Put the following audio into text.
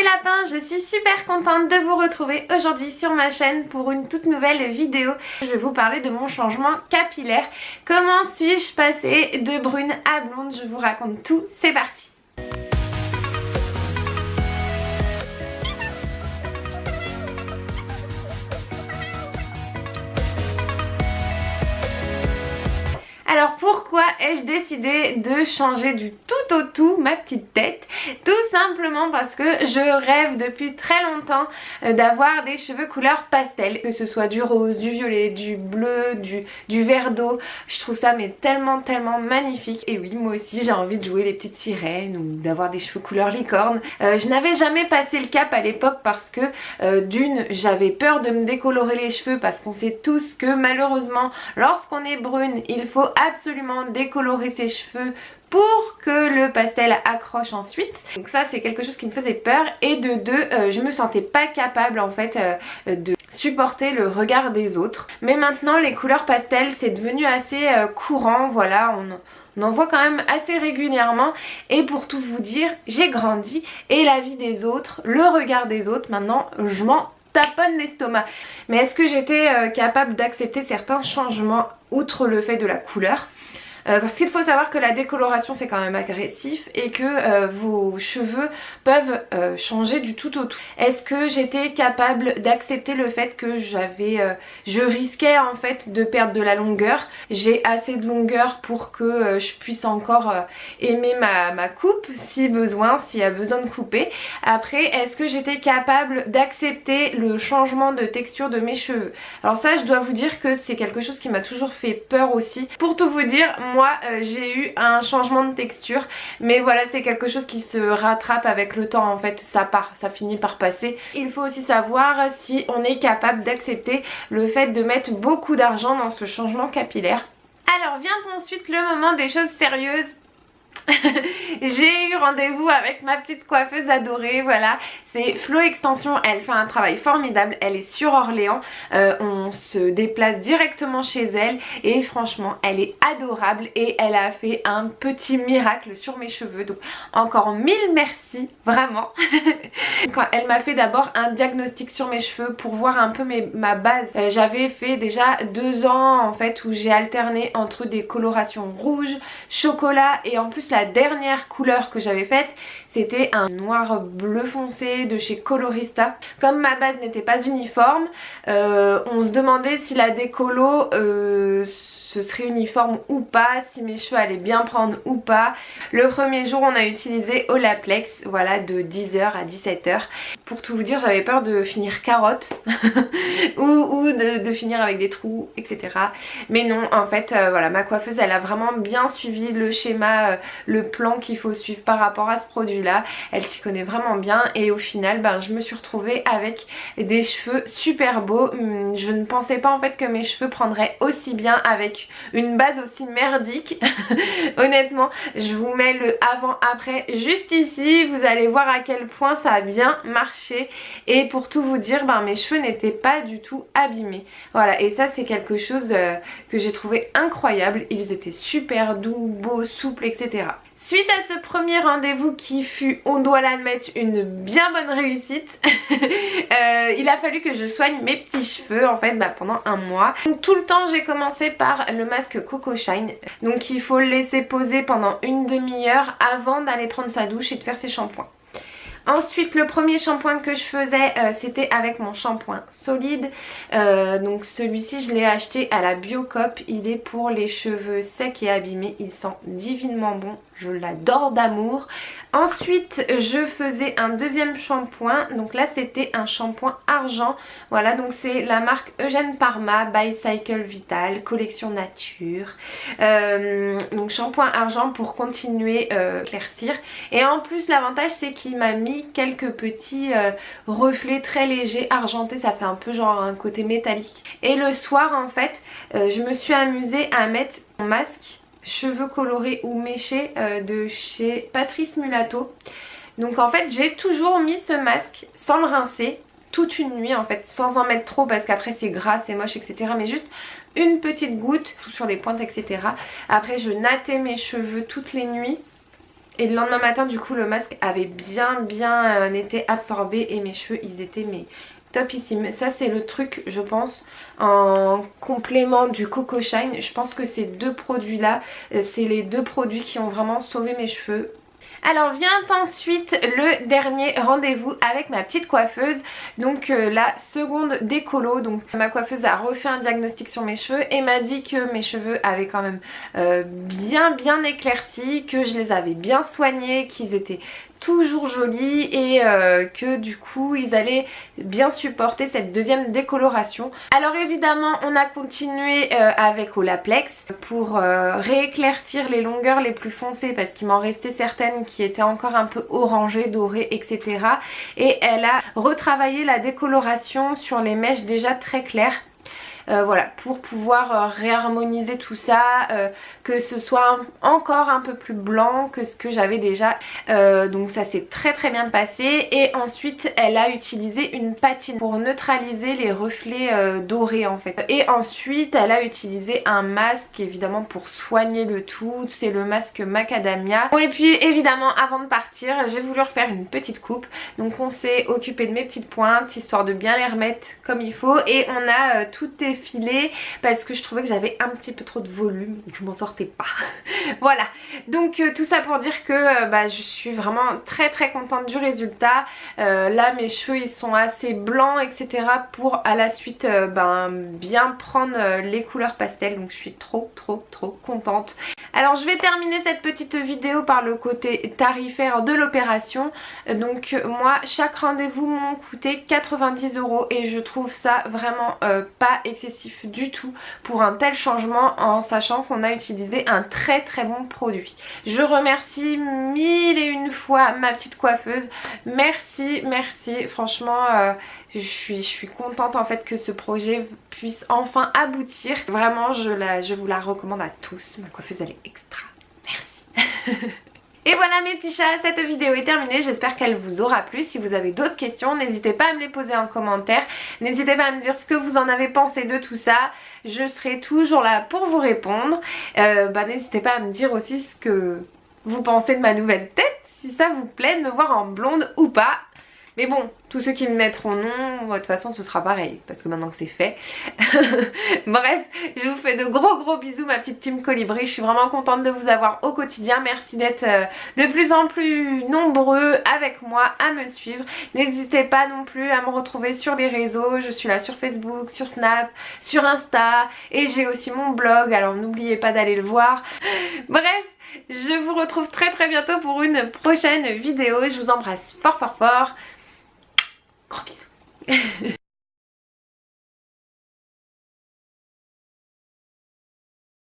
lapins, je suis super contente de vous retrouver aujourd'hui sur ma chaîne pour une toute nouvelle vidéo. Je vais vous parler de mon changement capillaire. Comment suis-je passée de brune à blonde? Je vous raconte tout, c'est parti. Alors pourquoi ai-je décidé de changer du tout au tout ma petite tête? Tout simplement parce que je rêve depuis très longtemps d'avoir des cheveux couleur pastel, que ce soit du rose, du violet, du bleu, du vert d'eau. Je trouve ça mais tellement magnifique. Et oui, moi aussi j'ai envie de jouer les petites sirènes ou d'avoir des cheveux couleur licorne. Je n'avais jamais passé le cap à l'époque parce que d'une, j'avais peur de me décolorer les cheveux parce qu'on sait tous que malheureusement lorsqu'on est brune il faut absolument décolorer ses cheveux pour que le pastel accroche ensuite. Donc ça c'est quelque chose qui me faisait peur. Et de deux, je me sentais pas capable en fait de supporter le regard des autres. Mais maintenant les couleurs pastel c'est devenu assez courant, voilà, on en voit quand même assez régulièrement. Et pour tout vous dire, j'ai grandi et la vie des autres, le regard des autres, maintenant je m'en taponne l'estomac. Mais est-ce que j'étais capable d'accepter certains changements outre le fait de la couleur? Parce qu'il faut savoir que la décoloration c'est quand même agressif et que vos cheveux peuvent changer du tout au tout. Est-ce que j'étais capable d'accepter le fait que je risquais en fait de perdre de la longueur? J'ai assez de longueur pour que je puisse encore aimer ma coupe si besoin, s'il y a besoin de couper. Après, est-ce que j'étais capable d'accepter le changement de texture de mes cheveux? Alors ça, je dois vous dire que c'est quelque chose qui m'a toujours fait peur aussi. Pour tout vous dire, moi j'ai eu un changement de texture, mais voilà, c'est quelque chose qui se rattrape avec le temps en fait, ça finit par passer. Il faut aussi savoir si on est capable d'accepter le fait de mettre beaucoup d'argent dans ce changement capillaire. Alors vient ensuite le moment des choses sérieuses. J'ai eu rendez-vous avec ma petite coiffeuse adorée, voilà, c'est Flo Extension, elle fait un travail formidable, elle est sur Orléans, on se déplace directement chez elle et franchement elle est adorable et elle a fait un petit miracle sur mes cheveux, donc encore mille merci, vraiment. Quand elle m'a fait d'abord un diagnostic sur mes cheveux pour voir un peu ma base, j'avais fait déjà 2 ans en fait où j'ai alterné entre des colorations rouge, chocolat et en plus la dernière couleur que j'avais faite c'était un noir bleu foncé de chez Colorista. Comme ma base n'était pas uniforme, on se demandait si la décolo ce serait uniforme ou pas, si mes cheveux allaient bien prendre ou pas. Le premier jour on a utilisé Olaplex, voilà, de 10h à 17h. Pour tout vous dire, j'avais peur de finir carotte ou de finir avec des trous, etc. Mais non, en fait voilà, ma coiffeuse elle a vraiment bien suivi le schéma, le plan qu'il faut suivre par rapport à ce produit là. Elle s'y connaît vraiment bien et au final je me suis retrouvée avec des cheveux super beaux. Je ne pensais pas en fait que mes cheveux prendraient aussi bien avec une base aussi merdique. Honnêtement, je vous mets le avant-après juste ici, vous allez voir à quel point ça a bien marché. Et pour tout vous dire, mes cheveux n'étaient pas du tout abîmés. Voilà, et ça c'est quelque chose que j'ai trouvé incroyable. Ils étaient super doux, beaux, souples, etc. Suite à ce premier rendez-vous qui fut, on doit l'admettre, une bien bonne réussite, il a fallu que je soigne mes petits cheveux en fait pendant un mois. Donc, tout le temps j'ai commencé par le masque Coco Shine. Donc il faut le laisser poser pendant une demi-heure avant d'aller prendre sa douche et de faire ses shampoings. Ensuite le premier shampoing que je faisais c'était avec mon shampoing solide, donc celui-ci je l'ai acheté à la Biocop, il est pour les cheveux secs et abîmés, il sent divinement bon, je l'adore d'amour. Ensuite je faisais un deuxième shampoing, donc là c'était un shampoing argent, voilà, donc c'est la marque Eugène Parma by Cycle Vital, collection nature, donc shampoing argent pour continuer éclaircir. Et en plus l'avantage c'est qu'il m'a mis quelques petits reflets très légers argentés, ça fait un peu genre un côté métallique. Et le soir en fait je me suis amusée à mettre mon masque cheveux colorés ou méchés de chez Patrice Mulato. Donc en fait j'ai toujours mis ce masque sans le rincer toute une nuit en fait, sans en mettre trop parce qu'après c'est gras, c'est moche, etc. Mais juste une petite goutte tout sur les pointes, etc. Après je nattais mes cheveux toutes les nuits Et le lendemain matin du coup le masque avait bien été absorbé et mes cheveux ils étaient mais topissime. Ça c'est le truc je pense en complément du Coco Shine. Je pense que ces deux produits là c'est les deux produits qui ont vraiment sauvé mes cheveux. Alors vient ensuite le dernier rendez-vous avec ma petite coiffeuse, donc la seconde décolo. Donc ma coiffeuse a refait un diagnostic sur mes cheveux et m'a dit que mes cheveux avaient quand même bien éclairci, que je les avais bien soignés, qu'ils étaient toujours jolis et que du coup ils allaient bien supporter cette deuxième décoloration. Alors évidemment on a continué avec Olaplex pour rééclaircir les longueurs les plus foncées parce qu'il m'en restait certaines qui étaient encore un peu orangées, dorées, etc. Et elle a retravaillé la décoloration sur les mèches déjà très claires. Voilà, pour pouvoir réharmoniser tout ça, que ce soit encore un peu plus blanc que ce que j'avais déjà. Donc ça s'est très bien passé. Et ensuite elle a utilisé une patine pour neutraliser les reflets dorés en fait. Et ensuite elle a utilisé un masque évidemment pour soigner le tout. C'est le masque Macadamia. Bon, et puis évidemment avant de partir j'ai voulu refaire une petite coupe. Donc on s'est occupé de mes petites pointes histoire de bien les remettre comme il faut. Et on a tout effilé parce que je trouvais que j'avais un petit peu trop de volume et que je m'en sortais pas. Voilà, donc tout ça pour dire que je suis vraiment très contente du résultat. Là mes cheveux ils sont assez blancs etc pour à la suite bien prendre les couleurs pastel. Donc je suis trop contente. Alors je vais terminer cette petite vidéo par le côté tarifaire de l'opération. Donc moi chaque rendez-vous m'ont coûté 90 € et je trouve ça vraiment pas excessif du tout pour un tel changement en sachant qu'on a utilisé un très bon produit. Je remercie 1001 fois ma petite coiffeuse. Merci franchement je suis contente en fait que ce projet puisse enfin aboutir. Vraiment je vous la recommande à tous. Ma coiffeuse elle est extra. Merci. Et voilà mes petits chats, cette vidéo est terminée, j'espère qu'elle vous aura plu. Si vous avez d'autres questions, n'hésitez pas à me les poser en commentaire. N'hésitez pas à me dire ce que vous en avez pensé de tout ça. Je serai toujours là pour vous répondre. N'hésitez pas à me dire aussi ce que vous pensez de ma nouvelle tête, si ça vous plaît de me voir en blonde ou pas. Mais bon, tous ceux qui me mettront non, de toute façon ce sera pareil, parce que maintenant que c'est fait. Bref, je vous fais de gros bisous ma petite team Colibri. Je suis vraiment contente de vous avoir au quotidien. Merci d'être de plus en plus nombreux avec moi à me suivre. N'hésitez pas non plus à me retrouver sur les réseaux. Je suis là sur Facebook, sur Snap, sur Insta. Et j'ai aussi mon blog, alors n'oubliez pas d'aller le voir. Bref, je vous retrouve très bientôt pour une prochaine vidéo. Je vous embrasse fort. Gros bisous.